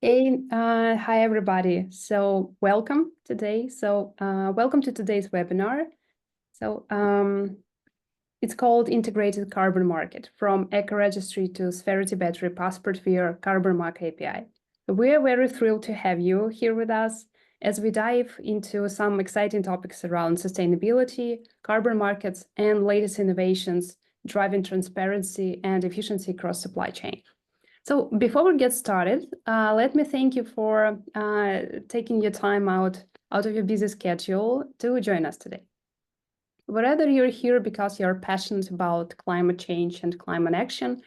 Hi everybody. Welcome today. Welcome to today's webinar. It's called Integrated Carbon Market, from EcoRegistry to Spherity Battery Passport via Carbonmark API. We are very thrilled to have you here with us as we dive into some exciting topics around sustainability, carbon markets, and latest innovations driving transparency and efficiency across supply chain. So before we get started, let me thank you for taking your time out of your busy schedule to join us today. Whether you're here because you're passionate about climate change and climate action,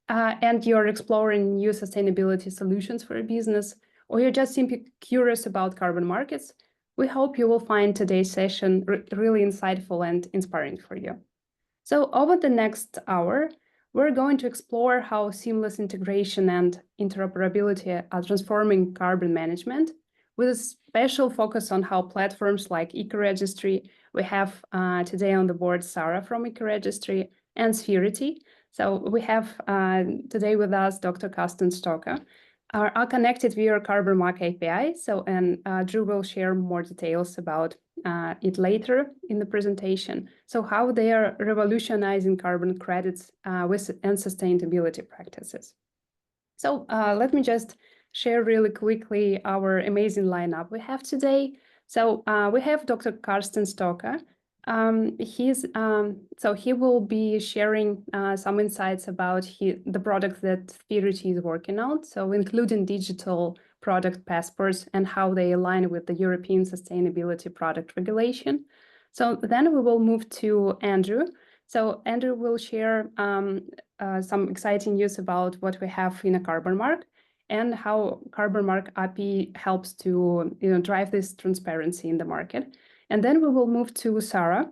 and you're exploring new sustainability solutions for your business, or you're just simply curious about carbon markets, we hope you will find today's session really insightful and inspiring for you. So over the next hour, we're going to explore how seamless integration and interoperability are transforming carbon management, with a special focus on how platforms like EcoRegistry, we have today on the board Sarah from EcoRegistry, and Spherity. So we have today with us Dr. Carsten Stöcker, are connected via Carbonmark API. Drew will share more details about it later in the presentation. So how they are revolutionizing carbon credits and sustainability practices. So let me just share really quickly our amazing lineup we have today. So we have Dr. Carsten Stöcker. He will be sharing some insights about the products that Spherity is working on, so including digital product passports and how they align with the European Sustainability Product Regulation. So then we will move to Andrew. So Andrew will share some exciting news about what we have in a Carbonmark and how Carbonmark API helps to drive this transparency in the market. And then we will move to Sarah.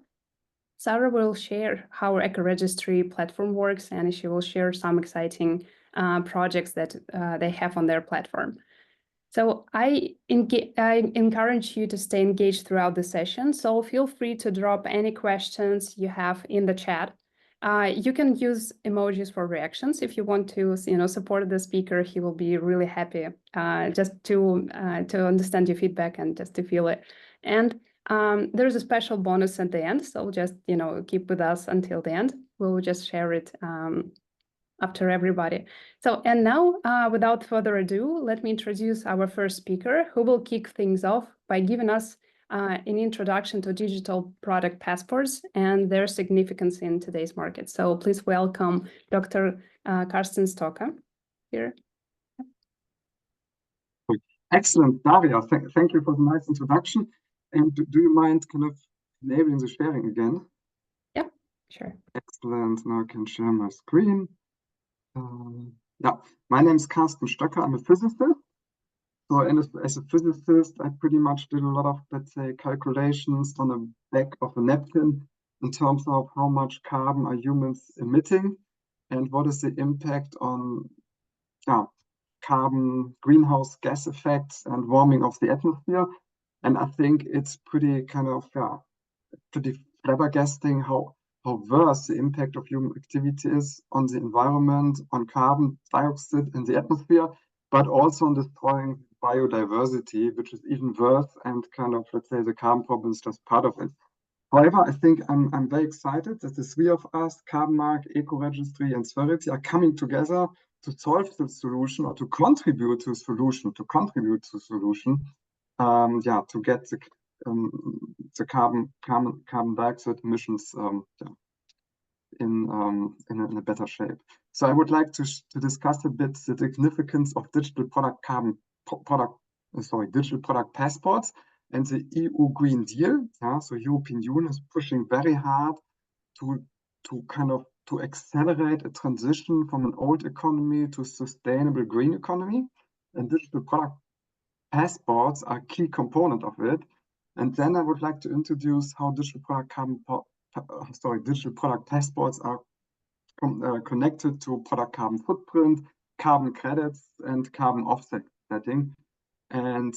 Sarah will share how EcoRegistry platform works, and she will share some exciting projects that they have on their platform. So I encourage you to stay engaged throughout the session. So feel free to drop any questions you have in the chat. You can use emojis for reactions if you want to, support the speaker. He will be really happy just to understand your feedback and just to feel it. And there's a special bonus at the end, so just keep with us until the end. We'll just share it after everybody. So, and now, without further ado, let me introduce our first speaker, who will kick things off by giving us an introduction to digital product passports and their significance in today's market. So please welcome Dr. Carsten Stöcker here. Excellent, Daria. Thank you for the nice introduction. And do you mind kind of enabling the sharing again? Yeah, sure. Excellent. Now I can share my screen. My name is Carsten Stöcker. I'm a physicist. So, and as a physicist, I pretty much did a lot of, let's say, calculations on the back of a napkin in terms of how much carbon are humans emitting and what is the impact on carbon greenhouse gas effects and warming of the atmosphere. And I think it's pretty kind of, pretty flabbergasting how worse the impact of human activity is on the environment, on carbon dioxide in the atmosphere, but also on destroying biodiversity, which is even worse, and kind of, let's say, the carbon problem is just part of it. However, I think I'm very excited that the three of us, Carbonmark, EcoRegistry, and Spherity, are coming together to solve the solution or to contribute to a solution, to get the carbon dioxide emissions in a better shape. So I would like to discuss a bit the significance of digital product passports and the EU Green Deal. So European Union is pushing very hard to accelerate a transition from an old economy to a sustainable green economy, and digital product passports are a key component of it. And then I would like to introduce how digital product passports are connected to product carbon footprint, carbon credits, and carbon offset setting. And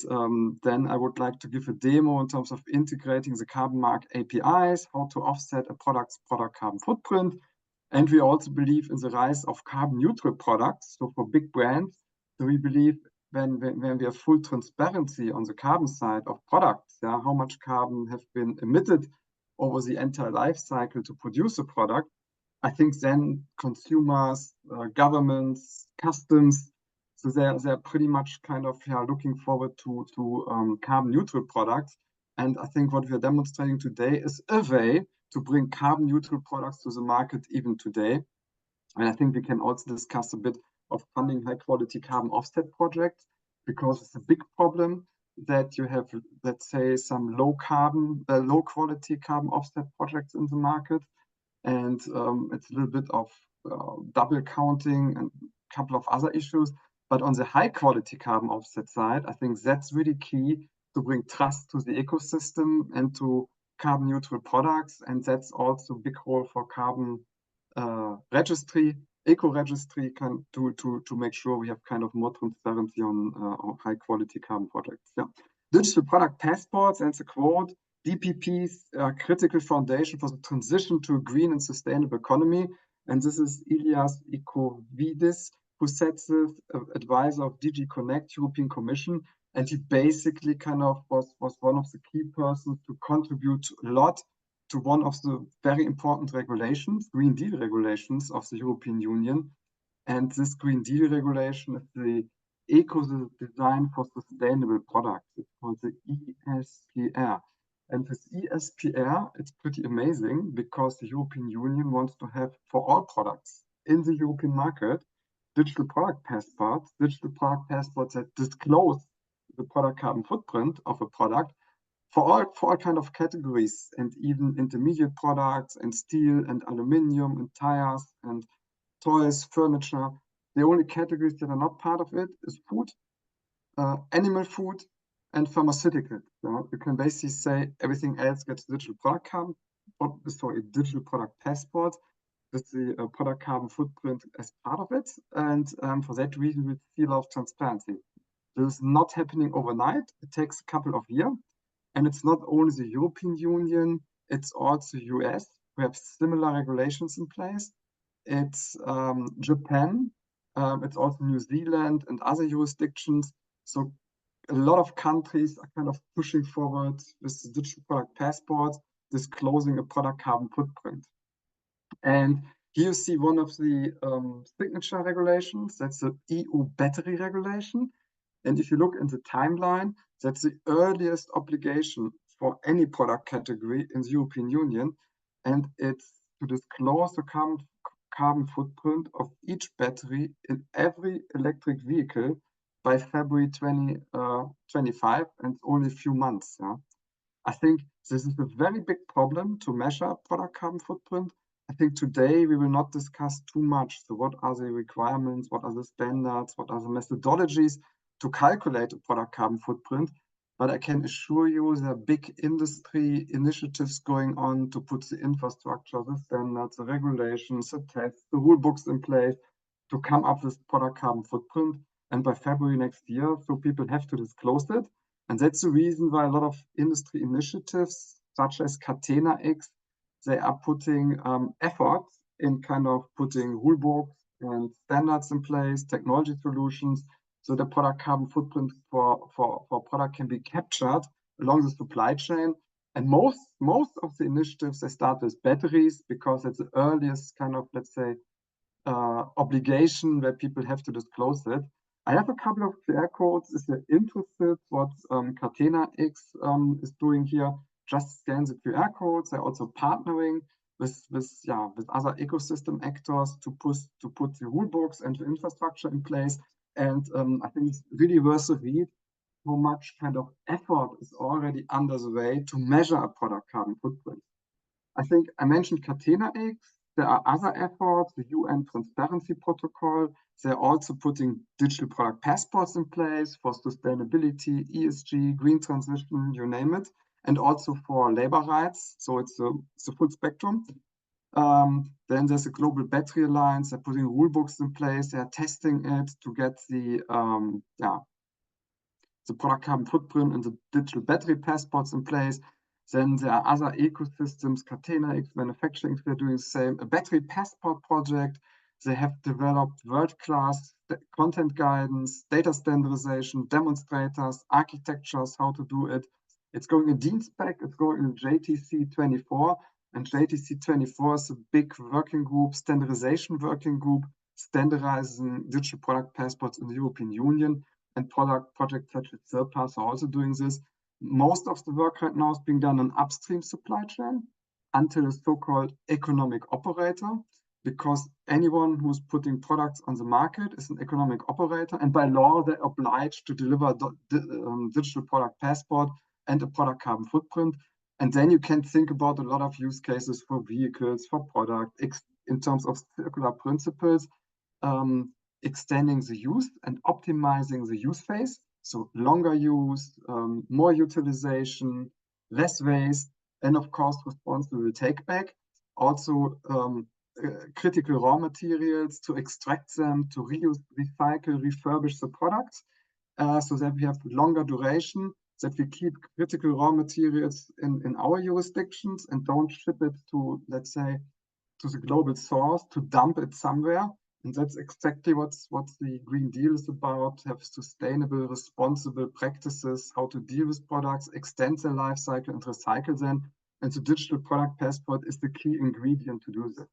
then I would like to give a demo in terms of integrating the Carbonmark APIs, how to offset a product's product carbon footprint. And we also believe in the rise of carbon neutral products. So for big brands, so we believe when we have full transparency on the carbon side of products, how much carbon have been emitted over the entire life cycle to produce a product, I think then consumers, governments, customs, so they're pretty much kind of looking forward to carbon neutral products. And I think what we are demonstrating today is a way to bring carbon neutral products to the market even today. And I think we can also discuss a bit of funding high quality carbon offset projects, because it's a big problem that you have, let's say, some low quality carbon offset projects in the market. And it's a little bit of double counting and a couple of other issues. But on the high quality carbon offset side, I think that's really key to bring trust to the ecosystem and to carbon neutral products. And that's also a big role for carbon registry, EcoRegistry to make sure we have kind of more transparency on high quality carbon projects. Yeah. Digital product passports, and the quote, DPPs are critical foundation for the transition to a green and sustainable economy. And this is Ilias Ikovidis, who sets this, advisor of DG Connect, European Commission. And he basically kind of was one of the key persons to contribute a lot to one of the very important regulations, Green Deal regulations of the European Union. And this Green Deal regulation is the Ecodesign for Sustainable Products. It's called the ESPR. And this ESPR, it's pretty amazing because the European Union wants to have, for all products in the European market, digital product passports that disclose the product carbon footprint of a product for all kind of categories, and even intermediate products and steel and aluminium and tires and toys, furniture. The only categories that are not part of it is food, animal food, and pharmaceuticals. You can basically say everything else gets digital product carbon, digital product passport with the product carbon footprint as part of it. And for that reason, we see a lot of transparency. This is not happening overnight. It takes a couple of years. And it's not only the European Union, it's also US. We have similar regulations in place. It's Japan. It's also New Zealand and other jurisdictions. So a lot of countries are kind of pushing forward with the digital product passports, disclosing a product carbon footprint. And here you see one of the signature regulations. That's the EU battery regulation. And if you look in the timeline, that's the earliest obligation for any product category in the European Union. And it's to disclose the carbon footprint of each battery in every electric vehicle by February 2025, and only a few months. Yeah? I think this is a very big problem to measure product carbon footprint. I think today we will not discuss too much. So what are the requirements? What are the standards? What are the methodologies to calculate a product carbon footprint? But I can assure you there are big industry initiatives going on to put the infrastructure, the standards, the regulations, the tests, the rule books in place to come up with product carbon footprint. And by February next year, so people have to disclose it. And that's the reason why a lot of industry initiatives, such as Catena-X, they are putting efforts in kind of putting rule books and standards in place, technology solutions, so the product carbon footprint for product can be captured along the supply chain. And most of the initiatives, they start with batteries because it's the earliest kind of, let's say, obligation where people have to disclose it. I have a couple of QR codes. If you're interested what Catena-X is doing here, just scan the QR codes. They're also partnering with other ecosystem actors to put the rule books and the infrastructure in place. And I think it's really worth a read how much kind of effort is already under the way to measure a product carbon footprint. I think I mentioned Catena-X. There are other efforts, the UN Transparency Protocol. They're also putting digital product passports in place for sustainability, ESG, green transition, you name it, and also for labor rights. So it's a full spectrum. Then there's a Global Battery Alliance. They're putting rule books in place. They're testing it to get the product carbon footprint and the digital battery passports in place. Then there are other ecosystems, Catena-X, manufacturing, they're doing the same. A battery passport project. They have developed world-class content guidance, data standardization, demonstrators, architectures, how to do it. It's going in Dean spec, it's going in JTC 24, and JTC 24 is a big working group, standardization working group, standardizing digital product passports in the European Union, and projects such as Surpass are also doing this. Most of the work right now is being done on upstream supply chain until a so-called economic operator, because anyone who's putting products on the market is an economic operator, and by law they're obliged to deliver digital product passport and a product carbon footprint. And then you can think about a lot of use cases for vehicles, for product, in terms of circular principles, extending the use and optimizing the use phase. So longer use, more utilization, less waste, and of course, responsible take back. Also, critical raw materials to extract them, to reuse, recycle, refurbish the products, so that we have longer duration, that we keep critical raw materials in our jurisdictions and don't ship it to, let's say, to the global source, to dump it somewhere. And that's exactly what the Green Deal is about: have sustainable, responsible practices, how to deal with products, extend their life cycle and recycle them. And the digital product passport is the key ingredient to do this.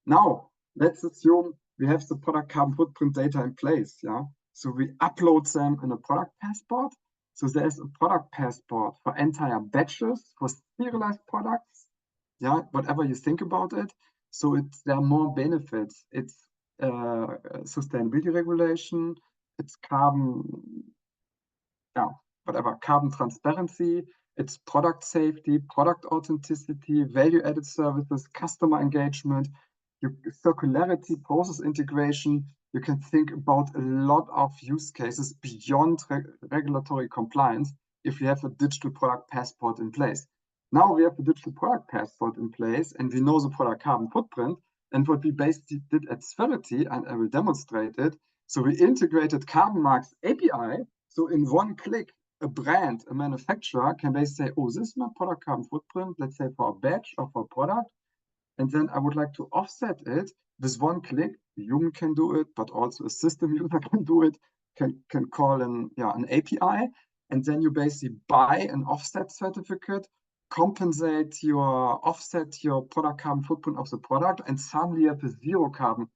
Now, let's assume we have the product carbon footprint data in place, yeah? So we upload them in a product passport. So there's a product passport for entire batches, for serialized products, yeah, whatever you think about it. So there are more benefits. It's sustainability regulation, it's carbon, yeah, whatever, carbon transparency, it's product safety, product authenticity, value-added services, customer engagement, circularity, process integration. You can think about a lot of use cases beyond regulatory compliance if you have a digital product passport in place. Now we have a digital product passport in place and we know the product carbon footprint. And what we basically did at Spherity, and I will demonstrate it. So we integrated Carbonmark API. So in one click, a brand, a manufacturer can basically say, oh, this is my product carbon footprint, let's say for a batch or for a product. And then I would like to offset it with one click. The human can do it, but also a system user can do it, can call an API. And then you basically buy an offset certificate, compensate offset your product carbon footprint of the product, and suddenly you have a zero carbon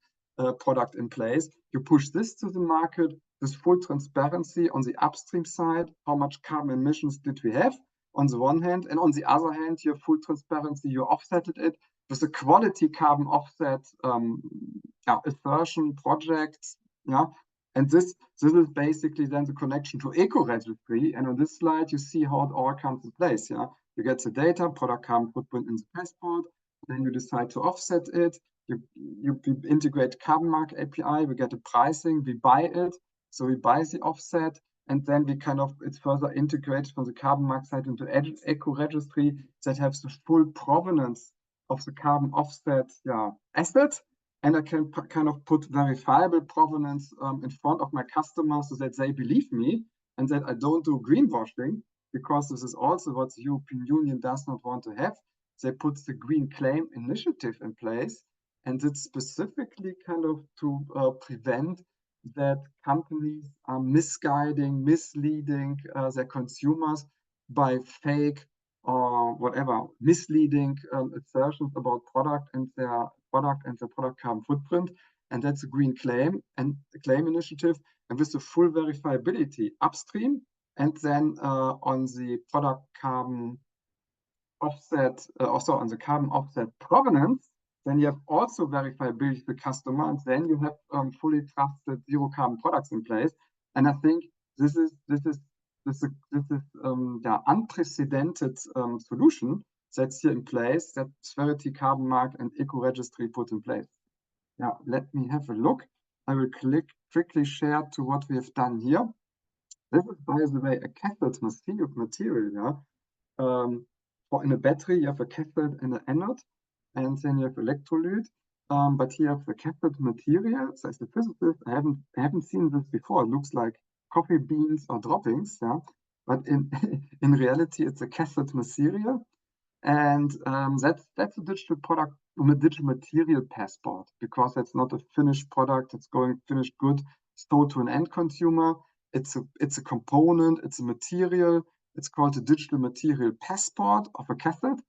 product in place. You push this to the market with full transparency on the upstream side. How much carbon emissions did we have on the one hand, and on the other hand, you have full transparency. You offsetted it with a quality carbon offset assertion projects, yeah. And this is basically then the connection to EcoRegistry. And on this slide, you see how it all comes in place, yeah. You get the data, product carbon footprint in the passport, then you decide to offset it. You integrate Carbonmark API, we get a pricing, we buy it. So we buy the offset, and then it's further integrated from the Carbonmark side into EcoRegistry that has the full provenance of the carbon offset asset. And I can put verifiable provenance in front of my customers so that they believe me and that I don't do greenwashing, because this is also what the European Union does not want to have. They put the Green Claim Initiative in place, and it's specifically to prevent that companies are misleading their consumers by fake or whatever misleading assertions about product and their product carbon footprint. And that's a Green Claim Initiative, and with the full verifiability upstream, and then on the product carbon offset, also on the carbon offset provenance, then you have also verifiability to the customer, and then you have fully trusted zero carbon products in place. And I think this is unprecedented solution that's here in place, that Spherity, Carbonmark, and EcoRegistry put in place. Now, let me have a look. I will quickly share to what we have done here. This is, by the way, a cathode material. In a battery, you have a cathode and an anode, and then you have electrolyte. But here you have the cathode material. So as a physicist, I haven't seen this before. It looks like coffee beans or droppings, yeah. But in reality, it's a cathode material. And that's a digital product, a digital material passport, because that's not a finished product. It's going finished good, sold to an end consumer. It's a component, it's a material. It's called a digital material passport of a cathode.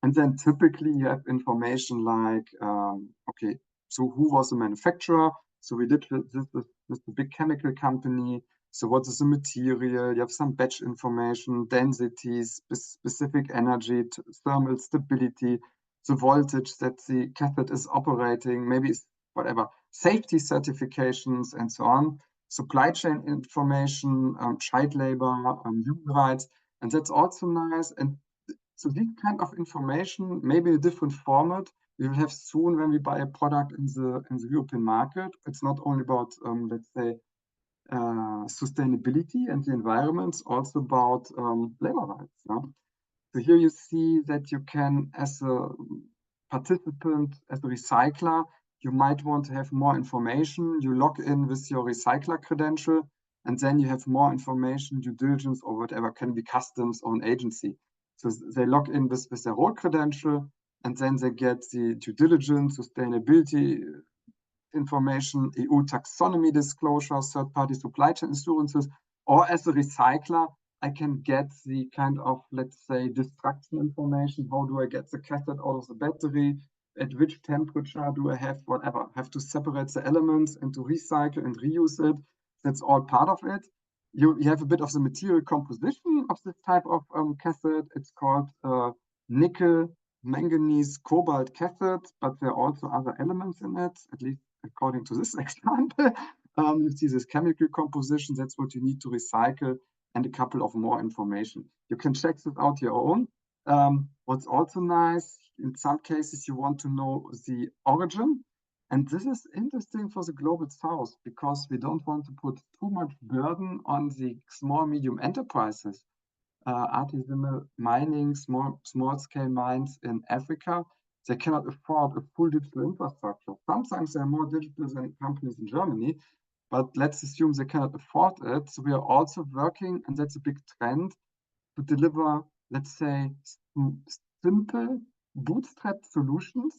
And then typically you have information like, okay, so who was the manufacturer? So we did this the big chemical company. So what is the material? You have some batch information, densities, specific energy, thermal stability, the voltage that the cathode is operating, maybe whatever, safety certifications and so on, supply chain information, child labor, human rights, and that's also nice. And so this kind of information, maybe in a different format, we will have soon when we buy a product in the European market. It's not only about, let's say, sustainability and the environment, it's also about labor rights. Yeah? So here you see that you can, as a participant, as a recycler, you might want to have more information. You log in with your recycler credential, and then you have more information, due diligence, or whatever, can be customs or an agency. So they log in with their role credential, and then they get the due diligence, sustainability information, EU taxonomy disclosure, third-party supply chain assurances, or as a recycler, I can get the kind of, let's say, destruction information. How do I get the cathode out of the battery? At which temperature do I have whatever? Have to separate the elements and to recycle and reuse it. That's all part of it. You have a bit of the material composition of this type of cathode. It's called nickel, manganese, cobalt cathode, but there are also other elements in it, at least according to this example. You see this chemical composition, that's what you need to recycle, and a couple of more information. You can check this out your own. What's also nice, in some cases you want to know the origin, and this is interesting for the global south, because we don't want to put too much burden on the small, medium enterprises. Artisanal mining, small scale mines in Africa, they cannot afford a full digital infrastructure. Sometimes they're more digital than companies in Germany, but let's assume they cannot afford it. So we are also working, and that's a big trend, to deliver, let's say, simple bootstrap solutions,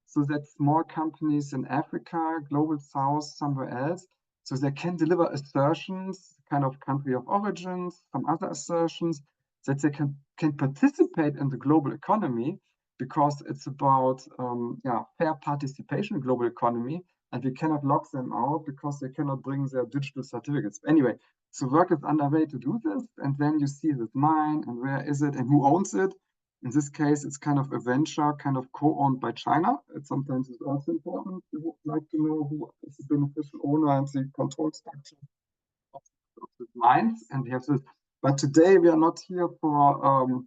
so that small companies in Africa, global south, somewhere else, so they can deliver assertions, kind of country of origins, some other assertions, that they can participate in the global economy, because it's about fair participation in global economy, and we cannot lock them out because they cannot bring their digital certificates. Anyway, so work is underway to do this, and then you see this mine, and where is it, and who owns it. In this case, it's kind of a venture, kind of co-owned by China. Sometimes it's also important. You would like to know who is the beneficial owner and the control structure of the mines, and we have this. But today we are not here for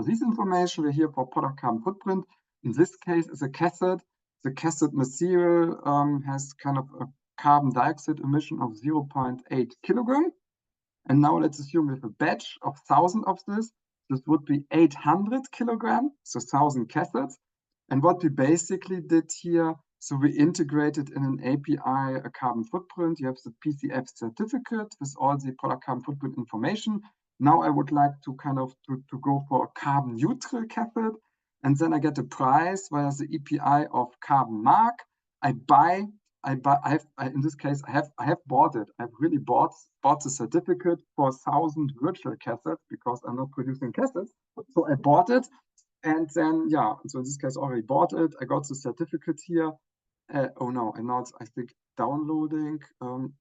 this information. We're here for product carbon footprint. In this case, it's a cathode. The cathode material has kind of a carbon dioxide emission of 0.8 kilogram. And now let's assume we have a batch of 1,000 of this. This would be 800 kilogram, so 1,000 cathodes. And what we basically did here, so we integrated in an API a carbon footprint. You have the PCF certificate with all the product carbon footprint information. Now I would like to kind of to go for a carbon neutral cathode. And then I get a price via the API of Carbonmark. In this case, I have bought it. I've really bought the certificate for 1,000 virtual cathodes, because I'm not producing cathodes. So I bought it, and then so in this case, I already bought it. I got the certificate here. Oh no, and now it's, I think, downloading.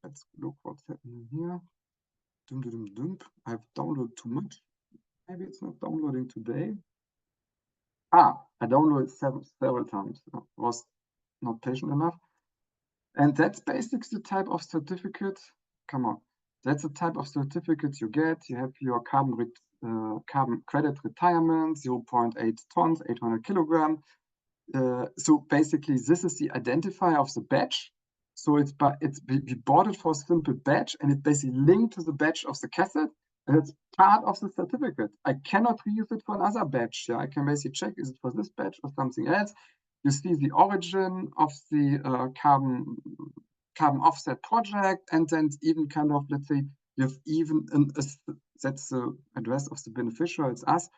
Let's look what's happening here. I've downloaded too much. Maybe it's not downloading today. I downloaded several times. I was not patient enough. And that's basically the type of certificate. Come on, that's the type of certificate you get. You have your carbon credit retirement, 0.8 tons, 800 kilogram. So basically, this is the identifier of the batch. So we bought it for a simple batch, and it's basically linked to the batch of the cathode, and it's part of the certificate. I cannot reuse it for another batch. I can basically check, is it for this batch or something else? You see the origin of the carbon offset project, and then even kind of, let's say, you have even that's the address of the beneficiary, it's us.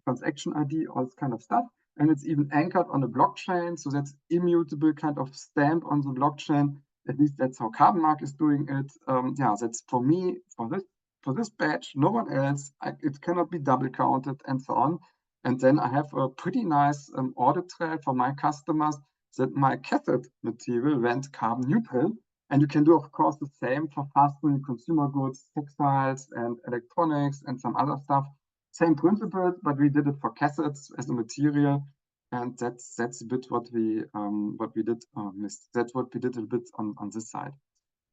transaction ID, all this kind of stuff. And it's even anchored on the blockchain. So that's immutable kind of stamp on the blockchain. At least that's how Carbonmark is doing it. Yeah, that's for me, for this batch, no one else. It cannot be double counted and so on. And then I have a pretty nice audit trail for my customers that my cathode material went carbon neutral. And you can do, of course, the same for fast-moving consumer goods, textiles, and electronics, and some other stuff. Same principles, but we did it for cassettes as a material, and that's a bit what we did. That's what we did a bit on this side.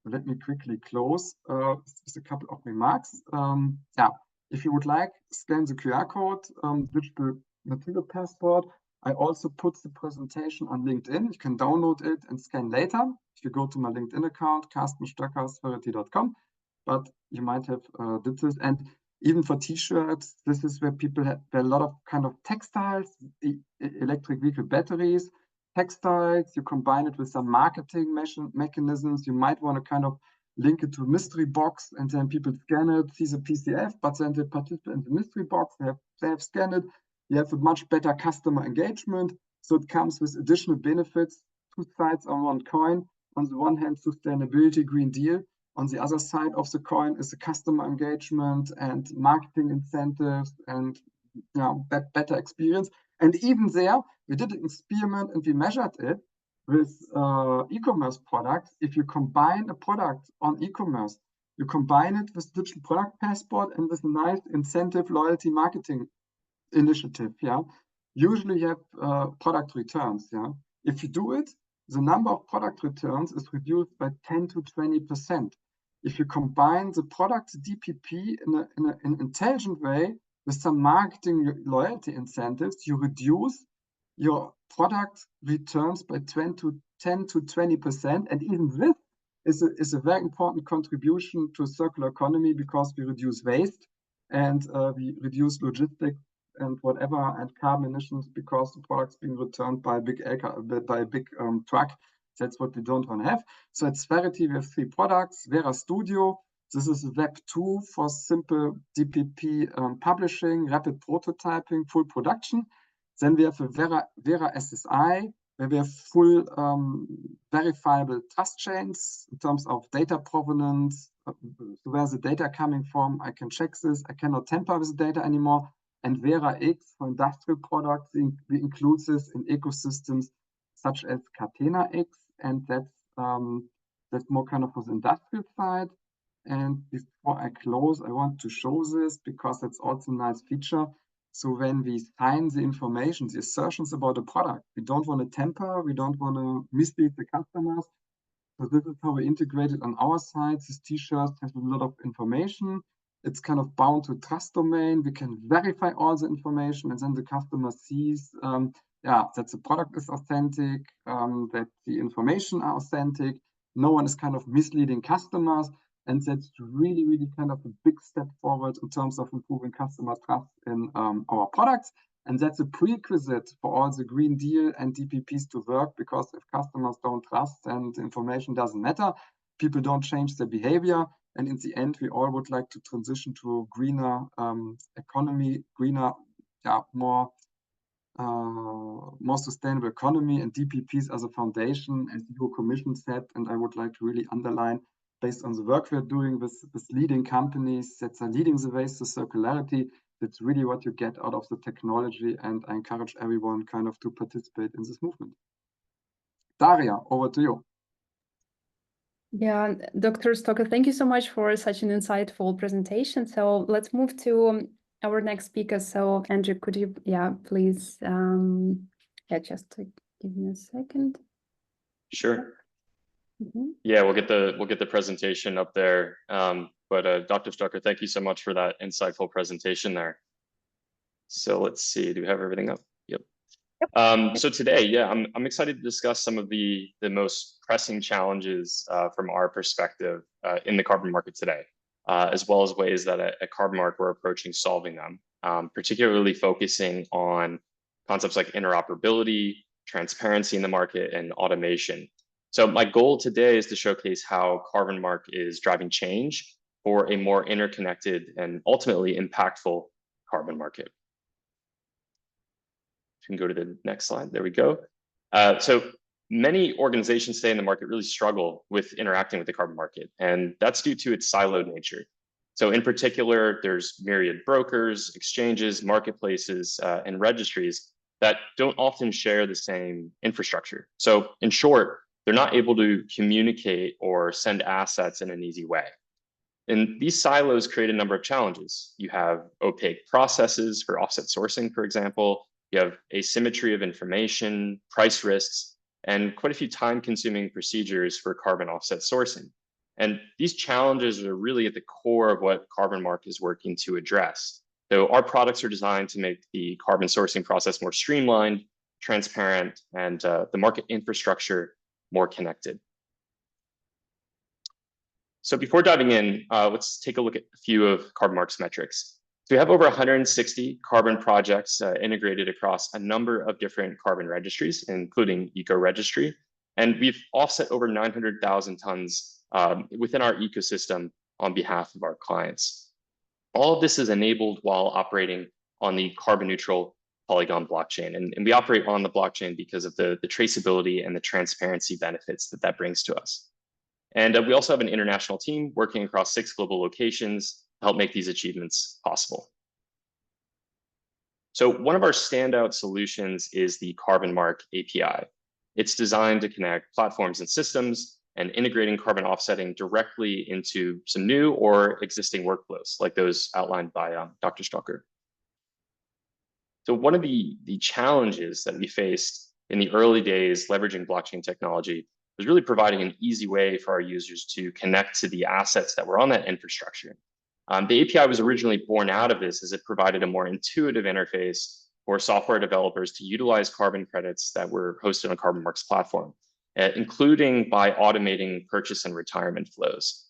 So let me quickly close with a couple of remarks. Yeah, if you would like, scan the QR code, digital material passport. I also put the presentation on LinkedIn. You can download it and scan later. If you go to my LinkedIn account, Carsten Stöcker, Spherity.com, but you might have did this. And even for T-shirts, this is where people have a lot of kind of textiles, electric vehicle batteries, textiles. You combine it with some marketing mechanisms. You might want to kind of link it to a mystery box, and then people scan it, see the PCF, but then they participate in the mystery box. They have scanned it. You have a much better customer engagement. So it comes with additional benefits, two sides on one coin. On the one hand, sustainability, Green Deal. On the other side of the coin is the customer engagement and marketing incentives and better experience. And even there, we did an experiment and we measured it with e-commerce products. If you combine a product on e-commerce, you combine it with digital product passport and with a nice incentive loyalty marketing initiative, usually you have product returns. If you do it, the number of product returns is reduced by 10 to 20%. If you combine the product DPP in an intelligent way with some marketing loyalty incentives, you reduce your product returns by 10 to 20%. And even this is a very important contribution to a circular economy, because we reduce waste and we reduce logistics and whatever, and carbon emissions, because the product's being returned by a big truck. That's what we don't want to have. So at Spherity, we have 3 products. Vera Studio, this is Web 2 for simple DPP publishing, rapid prototyping, full production. Then we have a Vera SSI, where we have full verifiable trust chains in terms of data provenance, where's the data coming from. I can check this. I cannot tamper with the data anymore. And Vera X for industrial products, we include this in ecosystems such as Catena X, and that's more kind of for the industrial side. And before I close, I want to show this because that's also a nice feature. So when we sign the information, the assertions about the product, we don't want to tamper, we don't want to mislead the customers. So this is how we integrate it on our side. This T-shirt has a lot of information. It's kind of bound to trust domain. We can verify all the information, and then the customer sees that the product is authentic, that the information are authentic. No one is kind of misleading customers. And that's really, really kind of a big step forward in terms of improving customer trust in our products. And that's a prerequisite for all the Green Deal and DPPs to work, because if customers don't trust, then the information doesn't matter. People don't change their behavior. And in the end, we all would like to transition to a greener economy, greener, more sustainable economy, and DPPs as a foundation, as the EU Commission said. And I would like to really underline, based on the work we're doing with leading companies that are leading the way to circularity, that's really what you get out of the technology. And I encourage everyone kind of to participate in this movement. Daria, over to you. Yeah, Dr. Stöcker, thank you so much for such an insightful presentation. So let's move to our next speaker. So Andrew, could you, please, just give me a second. Sure. Yeah, we'll get the presentation up there. But Dr. Stöcker, thank you so much for that insightful presentation there. So let's see, do we have everything up? Yep. So today, I'm excited to discuss some of the most pressing challenges from our perspective in the carbon market today, as well as ways that at Carbonmark we're approaching solving them, particularly focusing on concepts like interoperability, transparency in the market, and automation. So my goal today is to showcase how Carbonmark is driving change for a more interconnected and ultimately impactful carbon market. can go to the next slide. There we go. So many organizations today in the market really struggle with interacting with the carbon market, and that's due to its siloed nature. So in particular, there's myriad brokers, exchanges, marketplaces, and registries that don't often share the same infrastructure. So in short, they're not able to communicate or send assets in an easy way. And these silos create a number of challenges. You have opaque processes for offset sourcing, for example. You have asymmetry of information, price risks, and quite a few time-consuming procedures for carbon offset sourcing. And these challenges are really at the core of what Carbonmark is working to address. So our products are designed to make the carbon sourcing process more streamlined, transparent, and the market infrastructure more connected. So before diving in, let's take a look at a few of Carbonmark's metrics. So we have over 160 carbon projects integrated across a number of different carbon registries, including EcoRegistry. And we've offset over 900,000 tons within our ecosystem on behalf of our clients. All of this is enabled while operating on the carbon neutral Polygon blockchain. And we operate on the blockchain because of the traceability and the transparency benefits that brings to us. And we also have an international team working across 6 global locations to help make these achievements possible. So one of our standout solutions is the Carbonmark API. It's designed to connect platforms and systems and integrating carbon offsetting directly into some new or existing workflows, like those outlined by Dr. Stöcker. So one of the challenges that we faced in the early days leveraging blockchain technology was really providing an easy way for our users to connect to the assets that were on that infrastructure. The API was originally born out of this as it provided a more intuitive interface for software developers to utilize carbon credits that were hosted on Carbonmark's platform, including by automating purchase and retirement flows.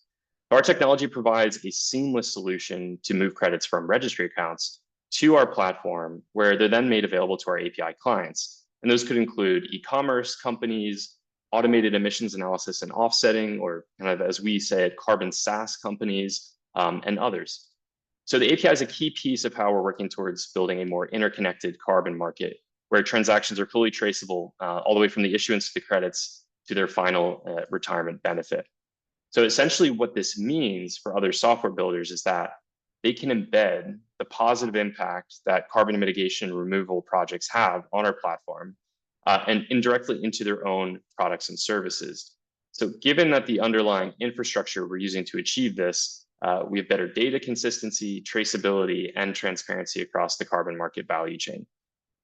Our technology provides a seamless solution to move credits from registry accounts to our platform, where they're then made available to our API clients. And those could include e-commerce companies, automated emissions analysis and offsetting, or kind of, as we say, carbon SaaS companies, and others. So the API is a key piece of how we're working towards building a more interconnected carbon market, where transactions are fully traceable all the way from the issuance of the credits to their final retirement benefit. So essentially what this means for other software builders is that they can embed the positive impact that carbon mitigation removal projects have on our platform and indirectly into their own products and services. So given that the underlying infrastructure we're using to achieve this, we have better data consistency, traceability, and transparency across the carbon market value chain.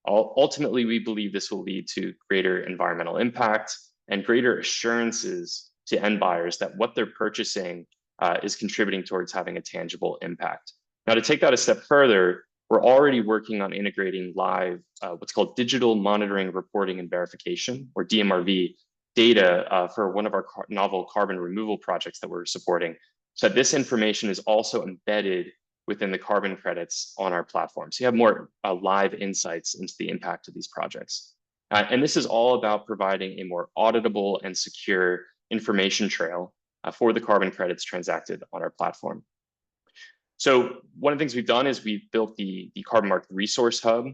Ultimately, we believe this will lead to greater environmental impact and greater assurances to end buyers that what they're purchasing is contributing towards having a tangible impact. Now, to take that a step further, we're already working on integrating live what's called digital monitoring, reporting, and verification, or DMRV, data for one of our novel carbon removal projects that we're supporting. So this information is also embedded within the carbon credits on our platform. So you have more live insights into the impact of these projects. And this is all about providing a more auditable and secure information trail for the carbon credits transacted on our platform. So one of the things we've done is we've built the Carbonmark Resource Hub.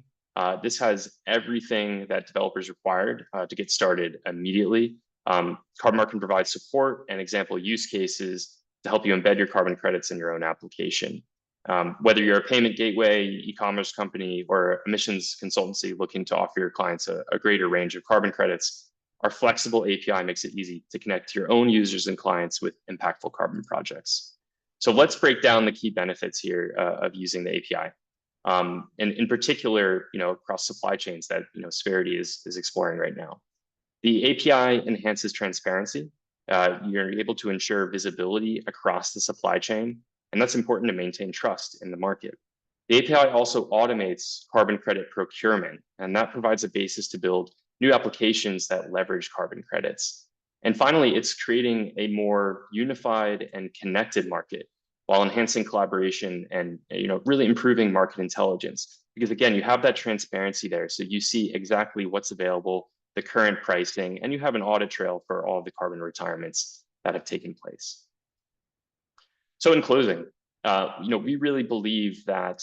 This has everything that developers required to get started immediately. Carbonmark can provide support and example use cases to help you embed your carbon credits in your own application. Whether you're a payment gateway, e-commerce company, or emissions consultancy looking to offer your clients a greater range of carbon credits, our flexible API makes it easy to connect to your own users and clients with impactful carbon projects. So let's break down the key benefits here of using the API. And in particular, across supply chains that Spherity is exploring right now. The API enhances transparency. You're able to ensure visibility across the supply chain, and that's important to maintain trust in the market. The API also automates carbon credit procurement, and that provides a basis to build new applications that leverage carbon credits. And finally, it's creating a more unified and connected market while enhancing collaboration and really improving market intelligence. Because again, you have that transparency there, so you see exactly what's available, the current pricing, and you have an audit trail for all of the carbon retirements that have taken place. So in closing, we really believe that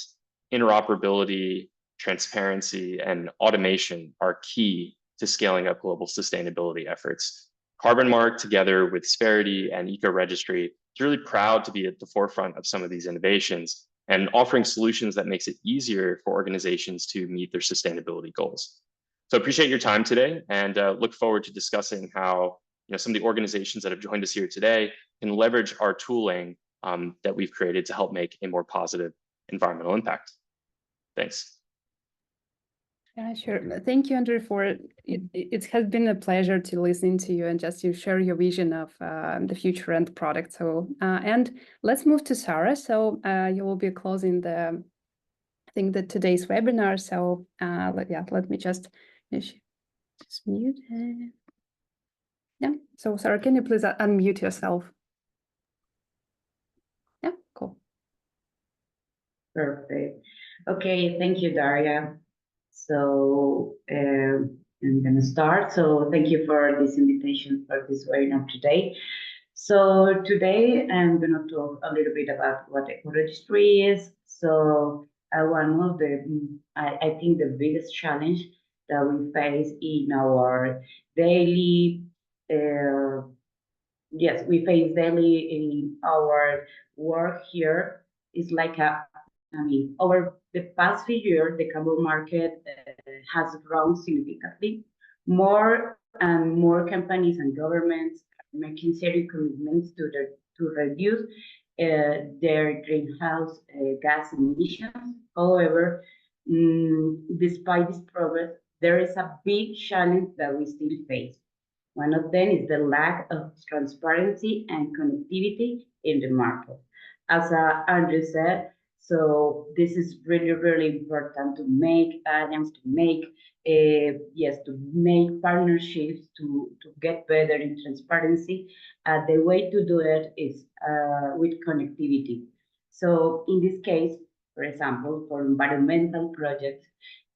interoperability transparency, and automation are key to scaling up global sustainability efforts. Carbonmark, together with Spherity and EcoRegistry, is really proud to be at the forefront of some of these innovations and offering solutions that makes it easier for organizations to meet their sustainability goals. So appreciate your time today, and look forward to discussing how some of the organizations that have joined us here today can leverage our tooling that we've created to help make a more positive environmental impact. Thanks. Yeah, sure. Thank you, Andrew, for it. It has been a pleasure to listen to you and just to share your vision of the future and the product. So, and let's move to Sarah. So you will be closing I think that today's webinar. So let me just mute. Yeah. So Sarah, can you please unmute yourself? Yeah, cool. Perfect. Okay, thank you, Daria. So I'm going to start. So thank you for this invitation for this webinar today. So today I'm going to talk a little bit about what EcoRegistry is. So one of I think the biggest challenge that we face in our daily, we face daily in our work here is like over the past few years, the carbon market has grown significantly. More and more companies and governments are making serious commitments to reduce their greenhouse gas emissions. However, despite this progress, there is a big challenge that we still face. One of them is the lack of transparency and connectivity in the market. As Andrew said, so this is really, really important to make alliances, to make partnerships to get better in transparency. The way to do it is with connectivity. So in this case, for example, for environmental projects,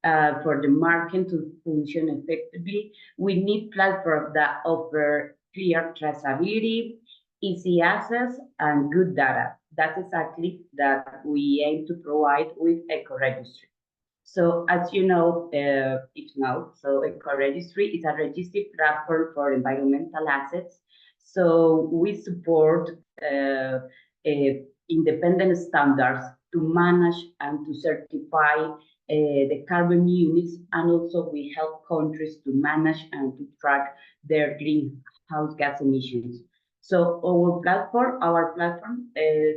for the market to function effectively, we need platforms that offer clear traceability, easy access, and good data. That's exactly that we aim to provide with EcoRegistry. So as you know, so EcoRegistry is a registered platform for environmental assets. So we support independent standards to manage and to certify the carbon units, and also we help countries to manage and to track their greenhouse gas emissions. So our platform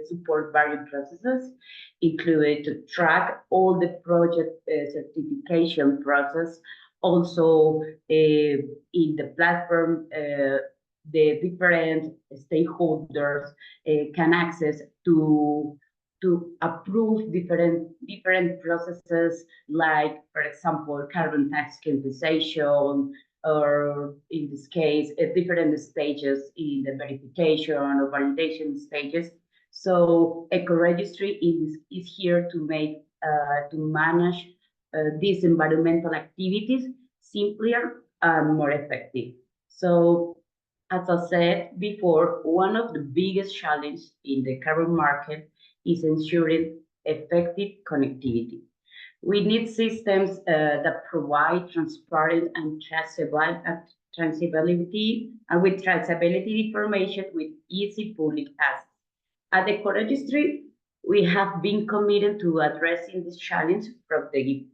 supports various processes, including to track all the project certification process. Also, in the platform, the different stakeholders can access to approve different processes, like, for example, carbon tax compensation, or in this case, at different stages in the verification or validation stages. So EcoRegistry is here to make to manage these environmental activities simpler and more effective. So as I said before, one of the biggest challenges in the carbon market is ensuring effective connectivity. We need systems that provide transparent and traceability, and with traceability information with easy public access. At the EcoRegistry, we have been committed to addressing this challenge from the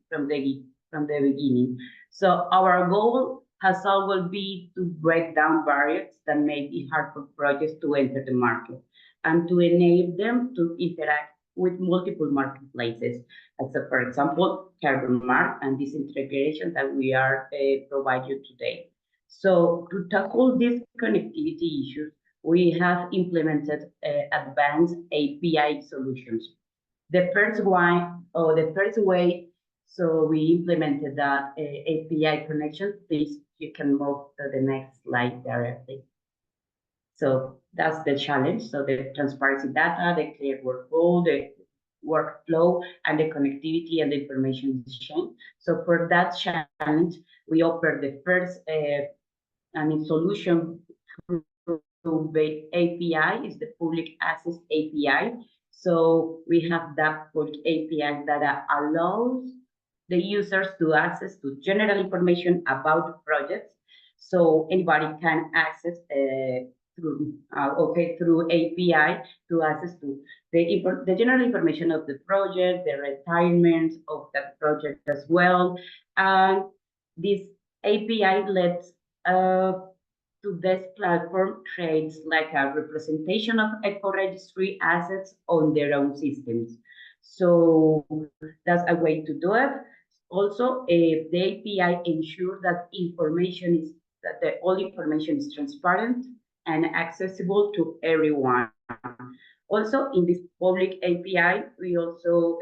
beginning. So our goal has always been to break down barriers that make it hard for projects to enter the market, and to enable them to interact with multiple marketplaces, as for example, Carbonmark and this integration that we are providing today. So to tackle these connectivity issues, we have implemented advanced API solutions. The first way, so we implemented the API connection. Please, you can move to the next slide directly. So that's the challenge. So the transparency data, the clear workflow, and the connectivity and the information exchange. So for that challenge, we offer the first solution to the API is the public access API. So we have that public API that allows the users to access to general information about the projects. So anybody can access through API to access to the general information of the project, the requirements of that project as well. And this API lets to this platform creates like a representation of EcoRegistry assets on their own systems. So that's a way to do it. Also, the API ensures that all information is transparent and accessible to everyone. Also, in this public API, we also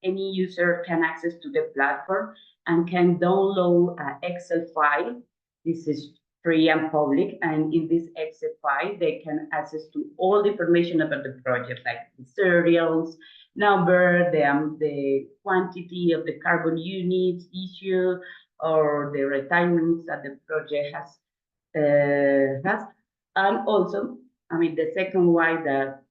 any user can access to the platform and can download an Excel file. This is free and public, and in this Excel file, they can access to all the information about the project, like the serials number, the quantity of the carbon units issued, or the retirements that the project has. And also, I mean, the second way that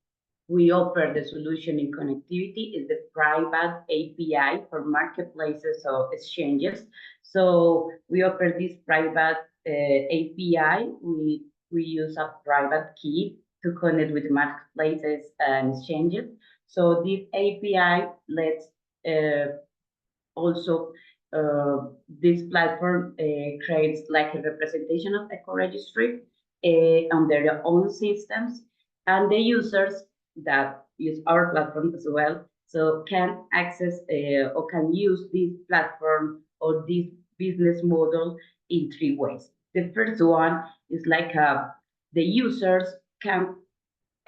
we offer the solution in connectivity is the private API for marketplaces or exchanges. So we offer this private API. We use a private key to connect with marketplaces and exchanges. So this API lets also this platform creates like a representation of EcoRegistry on their own systems, and the users that use our platform as well, so can access or can use this platform or this business model in 3 ways. The first one is like the users can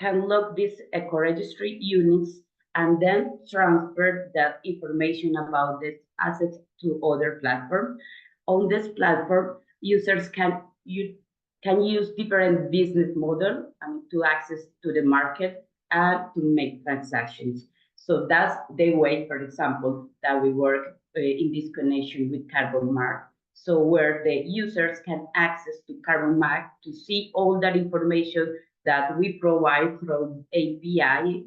log these EcoRegistry units and then transfer that information about this assets to other platforms. On this platform, users can use different business models to access to the market and to make transactions. So that's the way, for example, that we work in this connection with Carbonmark. So where the users can access to Carbonmark to see all that information that we provide through API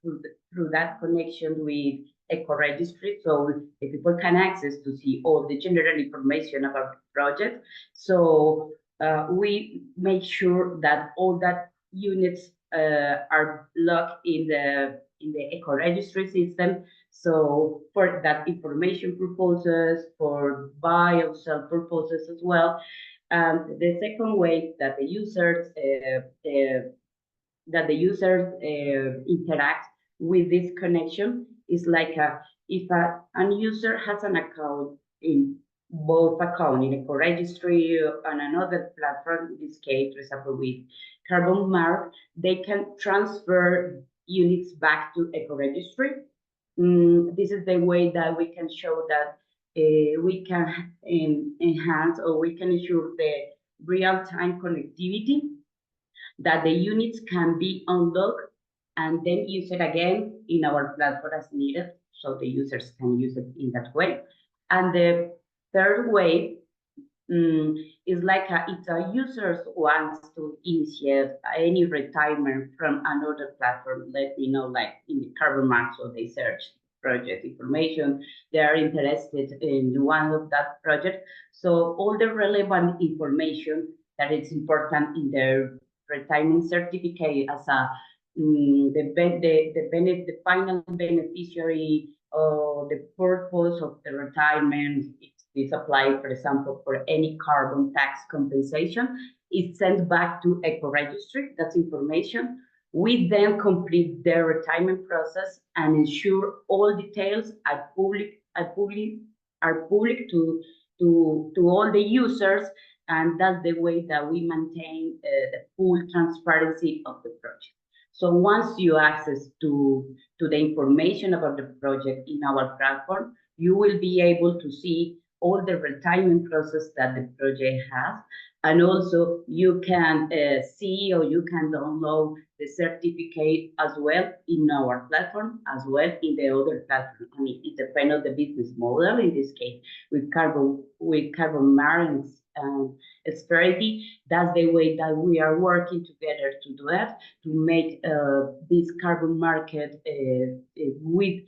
through that connection with EcoRegistry. So the people can access to see all the general information about the project. So we make sure that all that units are logged in the EcoRegistry system. So for that information purposes, for buy or sell purposes as well. And the second way that the users interact with this connection is like if a user has an account in both accounts in EcoRegistry and another platform, in this case, for example, with Carbonmark, they can transfer units back to EcoRegistry. This is the way that we can show that we can enhance or we can ensure the real-time connectivity, that the units can be unlocked and then used again in our platform as needed, so the users can use it in that way. And the third way is like if a user wants to initiate any retirement from another platform, let me know, like in the Carbonmark, so they search project information, they are interested in one of that project. So all the relevant information that is important in their retirement certificate as a the final beneficiary or the purpose of the retirement, if this applies, for example, for any carbon tax compensation, is sent back to EcoRegistry. That's information. We then complete the retirement process and ensure all details are public to all the users, and that's the way that we maintain the full transparency of the project. So once you access to the information about the project in our platform, you will be able to see all the retirement process that the project has, and also you can see or you can download the certificate as well in our platform, as well in the other platform. I mean, it depends on the business model. In this case, with Carbonmark and Spherity, that's the way that we are working together to do that, to make this carbon market with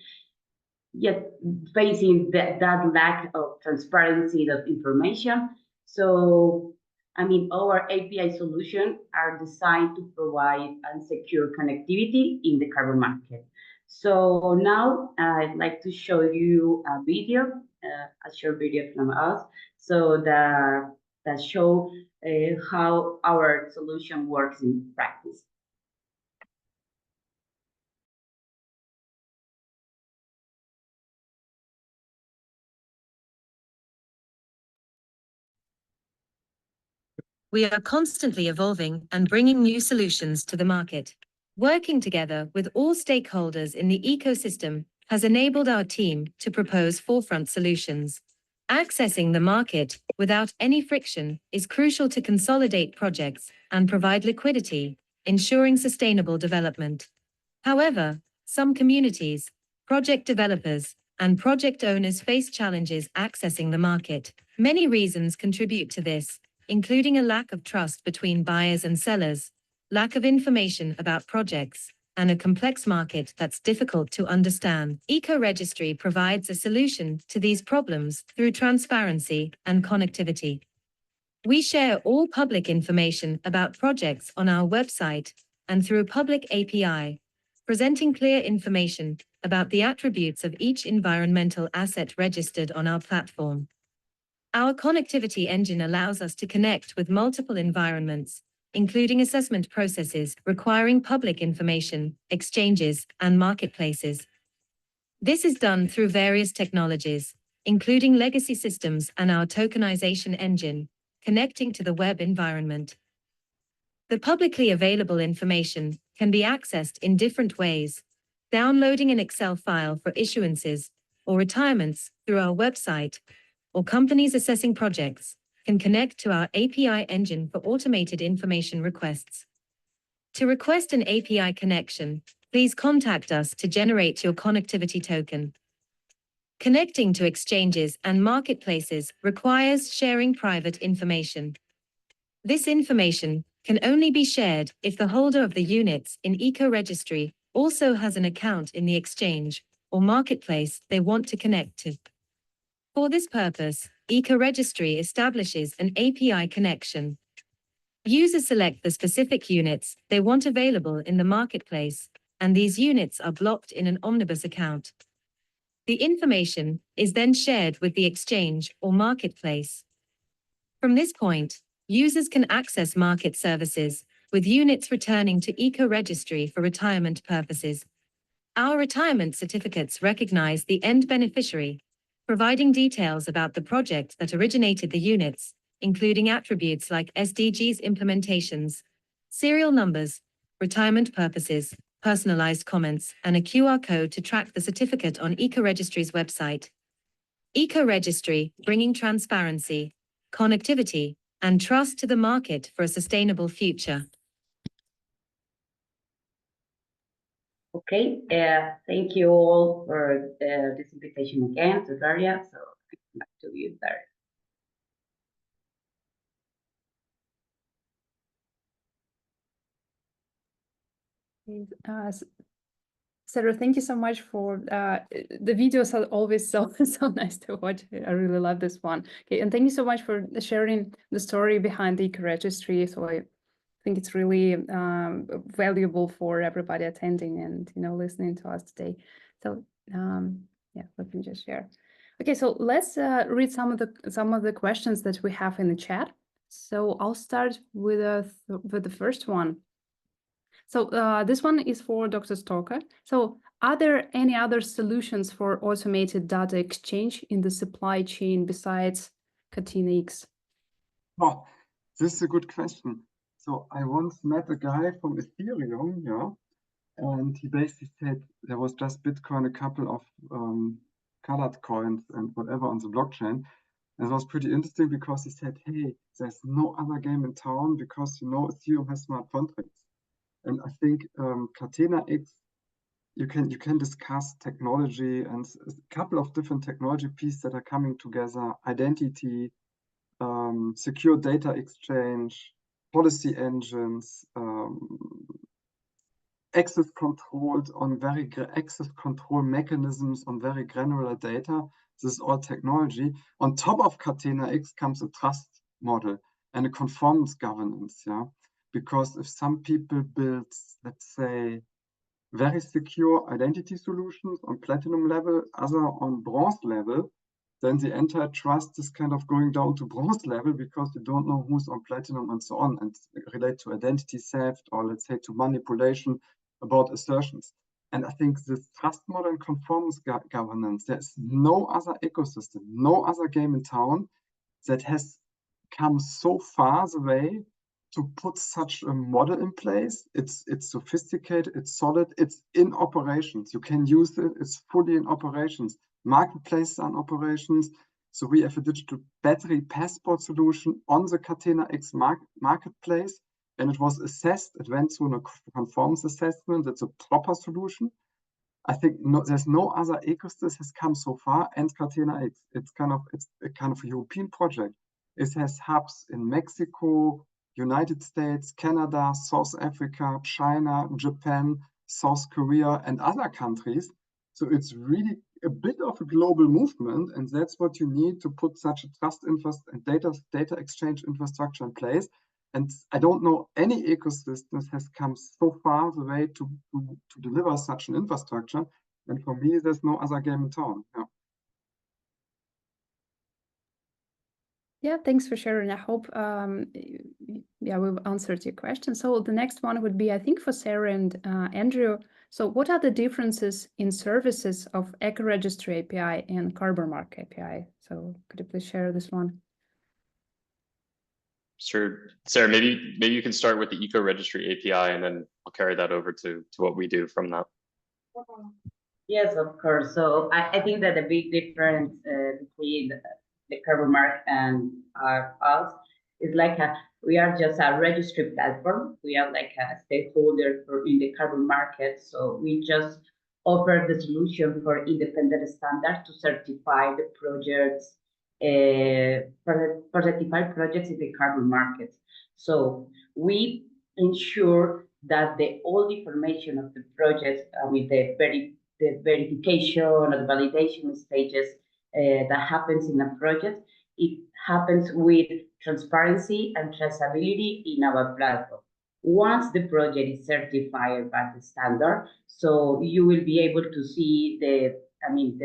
yet facing that lack of transparency of information. So, I mean, our API solutions are designed to provide and secure connectivity in the carbon market. So now I'd like to show you a video, a short video from us, so that show how our solution works in practice. We are constantly evolving and bringing new solutions to the market. Working together with all stakeholders in the ecosystem has enabled our team to propose forefront solutions. Accessing the market without any friction is crucial to consolidate projects and provide liquidity, ensuring sustainable development. However, some communities, project developers, and project owners face challenges accessing the market. Many reasons contribute to this, including a lack of trust between buyers and sellers, lack of information about projects, and a complex market that's difficult to understand. EcoRegistry provides a solution to these problems through transparency and connectivity. We share all public information about projects on our website and through a public API, presenting clear information about the attributes of each environmental asset registered on our platform. Our connectivity engine allows us to connect with multiple environments, including assessment processes requiring public information, exchanges, and marketplaces. This is done through various technologies, including legacy systems and our tokenization engine, connecting to the web environment. The publicly available information can be accessed in different ways, downloading an Excel file for issuances or retirements through our website, or companies assessing projects can connect to our API engine for automated information requests. To request an API connection, please contact us to generate your connectivity token. Connecting to exchanges and marketplaces requires sharing private information. This information can only be shared if the holder of the units in EcoRegistry also has an account in the exchange or marketplace they want to connect to. For this purpose, EcoRegistry establishes an API connection. Users select the specific units they want available in the marketplace, and these units are blocked in an omnibus account. The information is then shared with the exchange or marketplace. From this point, users can access market services, with units returning to EcoRegistry for retirement purposes. Our retirement certificates recognize the end beneficiary, providing details about the project that originated the units, including attributes like SDGs implementations, serial numbers, retirement purposes, personalized comments, and a QR code to track the certificate on EcoRegistry's website. EcoRegistry, bringing transparency, connectivity, and trust to the market for a sustainable future. Okay, thank you all for this invitation again to Daria. So back to you, Daria. Sarah, thank you so much for the videos are always so nice to watch. I really love this one. Okay, and thank you so much for sharing the story behind the EcoRegistry. So I think it's really valuable for everybody attending and listening to us today. So yeah, let me just share. Okay, so let's read some of the questions that we have in the chat. So I'll start with the first one. So this one is for Dr. Stöcker. So are there any other solutions for automated data exchange in the supply chain besides Catena-X? Oh, this is a good question. So I once met a guy from Ethereum, yeah, and he basically said there was just Bitcoin, a couple of colored coins and whatever on the blockchain. And it was pretty interesting because he said, hey, there's no other game in town because, Ethereum has smart contracts. And I think Catena-X, you can discuss technology and a couple of different technology pieces that are coming together: identity, secure data exchange, policy engines, access controlled on access control mechanisms on very granular data. This is all technology. On top of Catena X comes a trust model and a conformance governance, yeah. Because if some people build, let's say, very secure identity solutions on platinum level, other on bronze level, then the entire trust is kind of going down to bronze level because you don't know who's on platinum and so on, and relate to identity theft or let's say to manipulation about assertions. And I think this trust model and conformance governance, there's no other ecosystem, no other game in town that has come so far the way to put such a model in place. It's sophisticated, it's solid, it's in operations. You can use it, it's fully in operations. Marketplaces are in operations. So we have a digital battery passport solution on the Catena X marketplace. And it was assessed, it went through a conformance assessment. It's a proper solution. I think there's no other ecosystem has come so far. And Catena X, it's a kind of a European project. It has hubs in Mexico, United States, Canada, South Africa, China, Japan, South Korea, and other countries. So it's really a bit of a global movement, and that's what you need to put such a trust and data exchange infrastructure in place. And I don't know any ecosystem has come so far the way to deliver such an infrastructure. And for me, there's no other game in town. Yeah. Yeah, thanks for sharing. I hope, yeah, we've answered your question. So the next one would be, I think, for Sarah and Andrew. So what are the differences in services of EcoRegistry API and Carbonmark API? So could you please share this one? Sure, Sarah, maybe you can start with the EcoRegistry API, and then I'll carry that over to what we do from that. Yes, of course. So I think that the big difference between the Carbonmark and us is like we are just a registry platform. We are like a stakeholder in the carbon market. So we just offer the solution for independent standard to certify the projects, for certified projects in the carbon market. So we ensure that all the information of the project with the verification or the validation stages that happens in a project, it happens with transparency and traceability in our platform. Once the project is certified by the standard, so you will be able to see the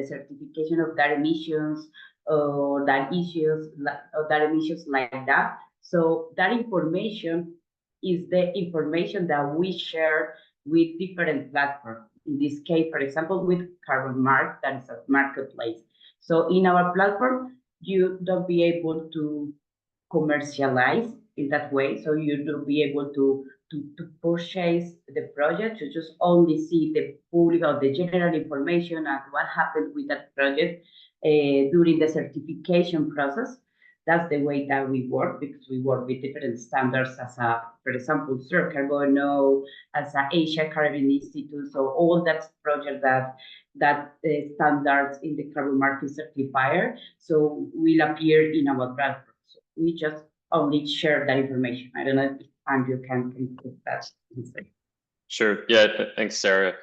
certification of that emissions or that emissions like that. So that information is the information that we share with different platforms. In this case, for example, with Carbonmark, that is a marketplace. So in our platform, you don't be able to commercialize in that way. So you don't be able to purchase the project. You just only see the public or the general information and what happened with that project during the certification process. That's the way that we work, because we work with different standards as for example, Sir Carbono, as Asia Caribbean Institute. So all that project that standards in the carbon market certifier, so will appear in our platform. So we just only share that information. I don't know if Andrew can put that. Sure. Yeah. Thanks, Sarah.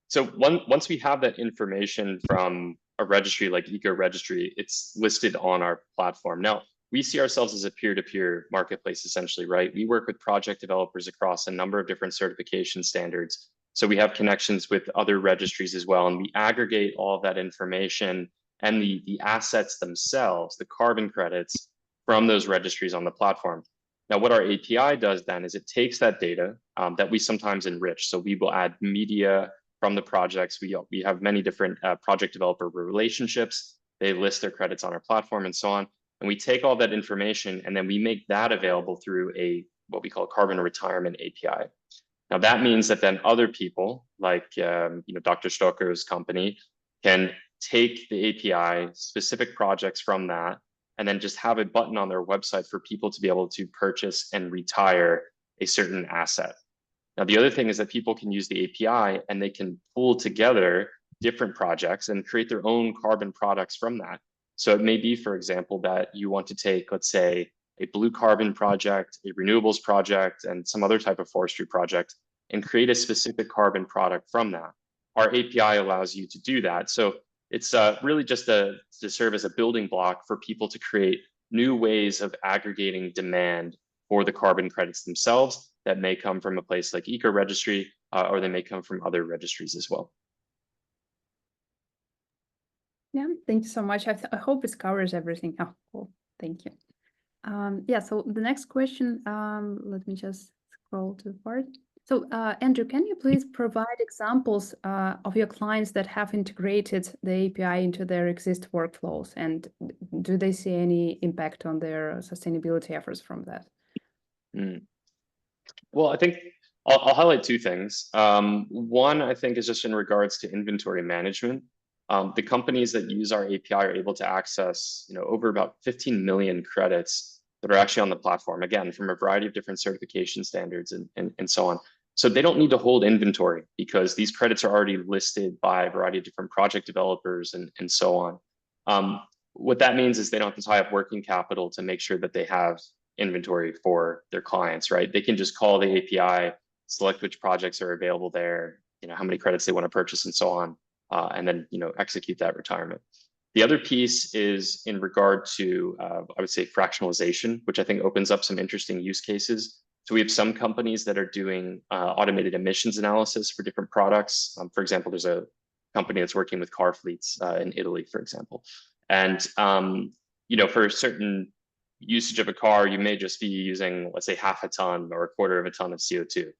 So once we have that information from a registry like EcoRegistry, it's listed on our platform. Now, we see ourselves as a peer-to-peer marketplace, essentially, right? We work with project developers across a number of different certification standards. So we have connections with other registries as well, and we aggregate all of that information and the assets themselves, the carbon credits from those registries on the platform. Now, what our API does then is it takes that data that we sometimes enrich. So we will add media from the projects. We have many different project developer relationships. They list their credits on our platform and so on. And we take all that information and then we make that available through what we call carbon retirement API. Now that means that then other people like Dr. Stöcker's company can take the API, specific projects from that, and then just have a button on their website for people to be able to purchase and retire a certain asset. Now, the other thing is that people can use the API and they can pull together different projects and create their own carbon products from that. So it may be, for example, that you want to take, let's say, a blue carbon project, a renewables project, and some other type of forestry project, and create a specific carbon product from that. Our API allows you to do that. So it's really just to serve as a building block for people to create new ways of aggregating demand for the carbon credits themselves that may come from a place like EcoRegistry, or they may come from other registries as well. Yeah, thank you so much. I hope this covers everything. Oh, cool. Thank you. Yeah, so the next question, let me just scroll to the part. So Andrew, can you please provide examples of your clients that have integrated the API into their existing workflows, and do they see any impact on their sustainability efforts from that? Well, I think I'll highlight two things. One, I think, is just in regards to inventory management. The companies that use our API are able to access, over about 15 million credits that are actually on the platform, again, from a variety of different certification standards and so on. So they don't need to hold inventory because these credits are already listed by a variety of different project developers and so on. What that means is they don't have to tie up working capital to make sure that they have inventory for their clients, right? They can just call the API, select which projects are available there, how many credits they want to purchase and so on, and then, execute that retirement. The other piece is in regard to, I would say, fractionalization, which I think opens up some interesting use cases. So we have some companies that are doing automated emissions analysis for different products. For example, there's a company that's working with car fleets in Italy, for example. And, for a certain usage of a car, you may just be using, let's say, half a ton or a quarter of a ton of CO2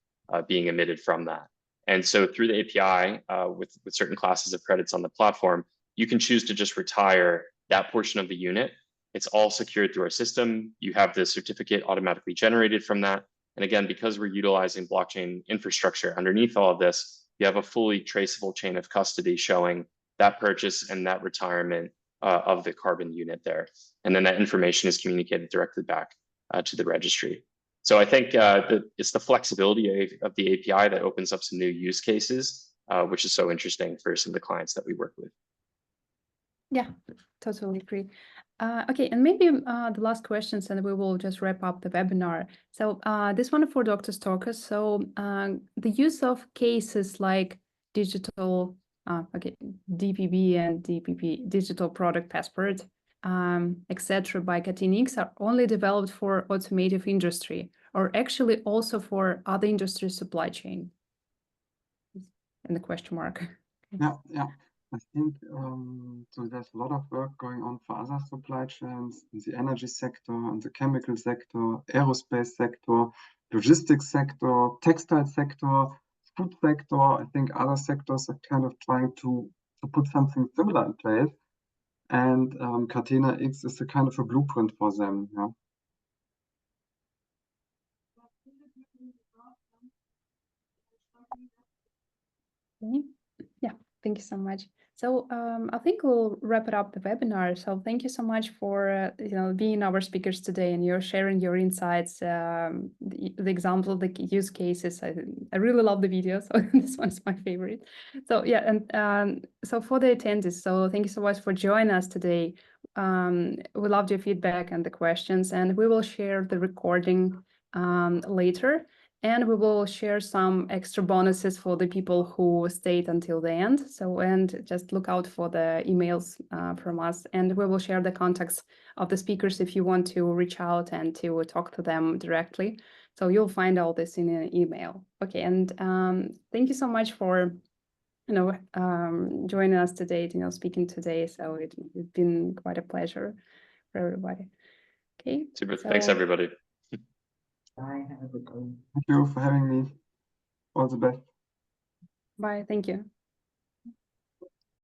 being emitted from that. And so through the API, with certain classes of credits on the platform, you can choose to just retire that portion of the unit. It's all secured through our system. You have the certificate automatically generated from that. And again, because we're utilizing blockchain infrastructure underneath all of this, you have a fully traceable chain of custody showing that purchase and that retirement of the carbon unit there. And then that information is communicated directly back to the registry. So I think it's the flexibility of the API that opens up some new use cases, which is so interesting for some of the clients that we work with. Yeah, totally agree. Okay, and maybe the last questions, and we will just wrap up the webinar. So this one for Dr. Stöcker. So the use of cases like digital, DPP and DPP, digital product passport, etc. by Catinix are only developed for automotive industry, or actually also for other industry supply chain? And the question mark. Yeah. I think so. There's a lot of work going on for other supply chains in the energy sector, in the chemical sector, aerospace sector, logistics sector, textile sector, food sector. I think other sectors are kind of trying to put something similar in place, and Catena-X is a kind of a blueprint for them. Yeah. Okay. Yeah, thank you so much. So I think we'll wrap it up the webinar. So thank you so much for being our speakers today, and you're sharing your insights, the example, the use cases. I really love the video, so this one's my favorite. So yeah, and so for the attendees, so thank you so much for joining us today. We loved your feedback and the questions, and we will share the recording later. And we will share some extra bonuses for the people who stayed until the end. So, and just look out for the emails from us. And we will share the contacts of the speakers if you want to reach out and to talk to them directly. So you'll find all this in an email. Okay, and thank you so much for joining us today, speaking today. So it's been quite a pleasure for everybody. Okay. Super. Thanks, everybody. Bye. Have a good day. Thank you for having me. All the best. Bye. Thank you.